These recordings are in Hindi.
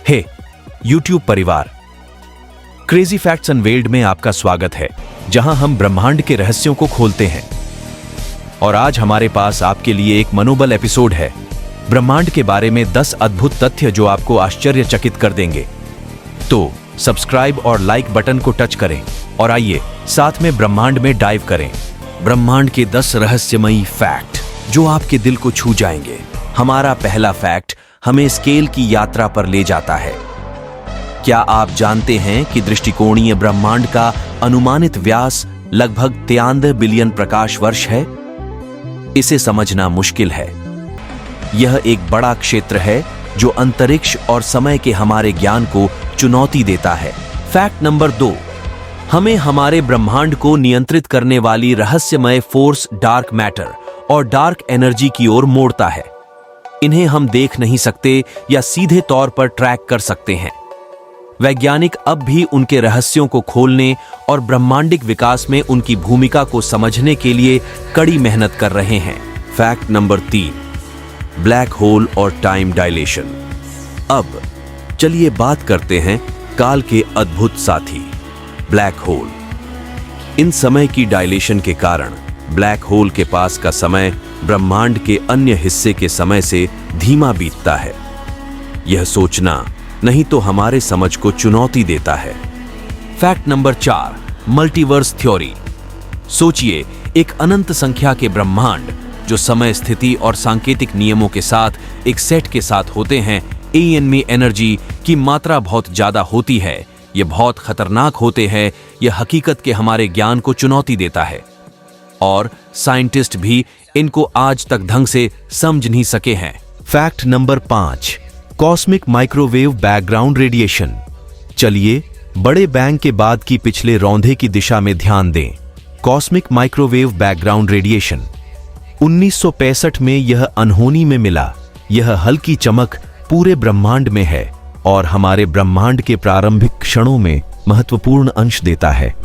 हे यूट्यूब परिवार, क्रेजी फैक्ट्स अनवेल्ड में आपका स्वागत है, जहां हम ब्रह्मांड के रहस्यों को खोलते हैं। और आज हमारे पास आपके लिए एक मनोबल एपिसोड है, ब्रह्मांड के बारे में 10 अद्भुत तथ्य जो आपको आश्चर्यचकित कर देंगे। तो सब्सक्राइब और लाइक बटन को टच करें और आइए साथ में ब्रह्मांड में डाइव करें। ब्रह्मांड के 10 रहस्यमयी फैक्ट जो आपके दिल को छू जाएंगे। हमारा पहला फैक्ट हमें स्केल की यात्रा पर ले जाता है। क्या आप जानते हैं कि दृष्टिकोणीय ब्रह्मांड का अनुमानित व्यास लगभग 93 बिलियन प्रकाश वर्ष है? इसे समझना मुश्किल है। यह एक बड़ा क्षेत्र है जो अंतरिक्ष और समय के हमारे ज्ञान को चुनौती देता है। फैक्ट नंबर 2, हमें हमारे ब्रह्मांड को नियंत्रित करने वाली रहस्यमय फोर्स डार्क मैटर और डार्क एनर्जी की ओर मोड़ता है। इन्हें हम देख नहीं सकते या सीधे तौर पर ट्रैक कर सकते हैं। वैज्ञानिक अब भी उनके रहस्यों को खोलने और ब्रह्मांडिक विकास में उनकी भूमिका को समझने के लिए कड़ी मेहनत कर रहे हैं। फैक्ट नंबर 3, ब्लैक होल और टाइम डायलेशन। अब चलिए बात करते हैं काल के अद्भुत साथी, ब्लैक होल। इन समय की डायलेशन के कारण ब्लैक होल के पास का समय ब्रह्मांड के अन्य हिस्से के समय से धीमा बीतता है। यह सोचना नहीं तो हमारे समझ को चुनौती देता है। Fact number 4, multiverse theory. सोचिए, एक अनंत संख्या के ब्रह्मांड जो समय, स्थिति और सांकेतिक नियमों के साथ एक सेट के साथ होते हैं। में एनर्जी की मात्रा बहुत ज्यादा होती है। यह बहुत खतरनाक होते हैं। यह हकीकत के हमारे ज्ञान को चुनौती देता है और साइंटिस्ट भी इनको आज तक ढंग से समझ नहीं सके हैं। Fact number 5, cosmic microwave background radiation. चलिए बड़े बैंग के बाद की पिछले रौंदे की दिशा में ध्यान दें। कॉस्मिक माइक्रोवेव बैकग्राउंड रेडिएशन 1965 में यह अनहोनी में मिला। यह हल्की चमक पूरे ब्रह्मांड में है और हमारे ब्रह्मांड के प्रारंभिक क्षणों में महत्वपूर्ण अंश देता है।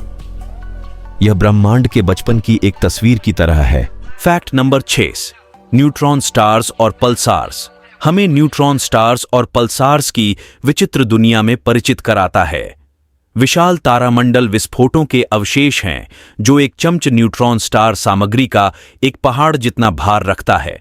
यह ब्रह्मांड के बचपन की एक तस्वीर की तरह है। फैक्ट नंबर 6, न्यूट्रॉन स्टार्स और पल्सार्स। हमें न्यूट्रॉन स्टार्स और पल्सार्स की विचित्र दुनिया में परिचित कराता है। विशाल तारामंडल विस्फोटों के अवशेष हैं जो एक चमच न्यूट्रॉन स्टार सामग्री का एक पहाड़ जितना भार रखता है।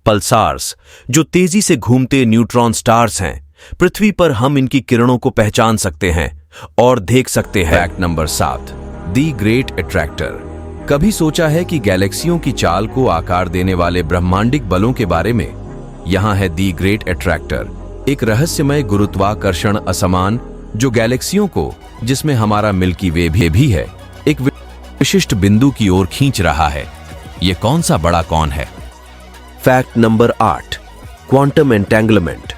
पल्सार्स जो तेजी से घूमते न्यूट्रॉन स्टार्स हैं। पृथ्वी पर हम इनकी किरणों को पहचान सकते हैं और देख सकते हैं। Fact number 7, the great attractor. कभी सोचा है कि गैलेक्सियों की चाल को आकार देने वाले ब्रह्मांडिक बलों के बारे में? यहां है दी ग्रेट अट्रैक्टर, एक रहस्यमय गुरुत्वाकर्षण असमान जो गैलेक्सियों को, जिसमें हमारा मिल्की वे भी है, एक विशिष्ट बिंदु की ओर खींच रहा है। यह कौन सा बड़ा कौन है? Fact number 8, quantum entanglement.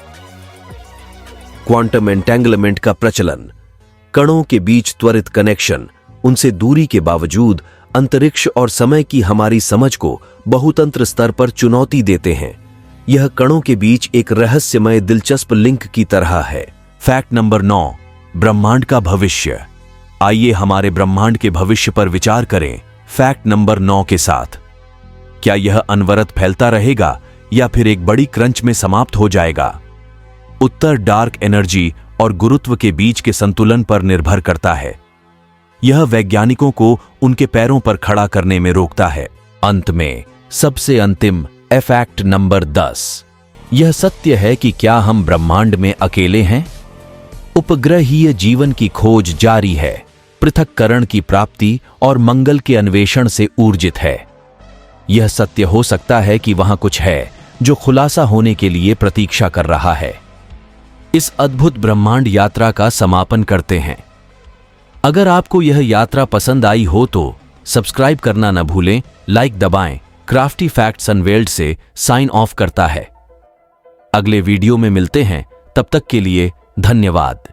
Quantum entanglement का प्रचलन, कणों के बीच त्वरित कनेक्शन, उनसे दूरी के बावजूद अंतरिक्ष और समय की हमारी समझ को बहुतंत्र स्तर पर चुनौती देते हैं। यह कणों के बीच एक रहस्यमय दिलचस्प लिंक की तरह है। फैक्ट नंबर 9, ब्रह्मांड का भविष्य। आइए हमारे ब्रह्मांड के भविष्य पर विचार करें फैक्ट नंबर 9 के साथ। क्या यह अनवरत फैलता रहेगा या फिर एक बड़ी क्रंच में समाप्त हो जाएगा? उत्तर डार्क एनर्जी और गुरुत्व के बीच के संतुलन पर निर्भर करता है। यह वैज्ञानिकों को उनके पैरों पर खड़ा करने में रोकता है। अंत में सबसे अंतिम फैक्ट नंबर 10, यह सत्य है कि क्या हम ब्रह्मांड में अकेले हैं? उपग्रहीय जीवन की खोज जारी है, पृथक्करण की प्राप्ति और मंगल के अन्वेषण से ऊर्जित है। यह सत्य हो सकता है कि वहां कुछ है जो खुलासा होने के लिए प्रतीक्षा कर रहा है। इस अद्भुत ब्रह्मांड यात्रा का समापन करते हैं। अगर आपको यह यात्रा पसंद आई हो तो सब्सक्राइब करना न भूलें, लाइक दबाएं। क्राफ्टी फैक्ट्स अनवेल्ड से साइन ऑफ करता है। अगले वीडियो में मिलते हैं, तब तक के लिए धन्यवाद।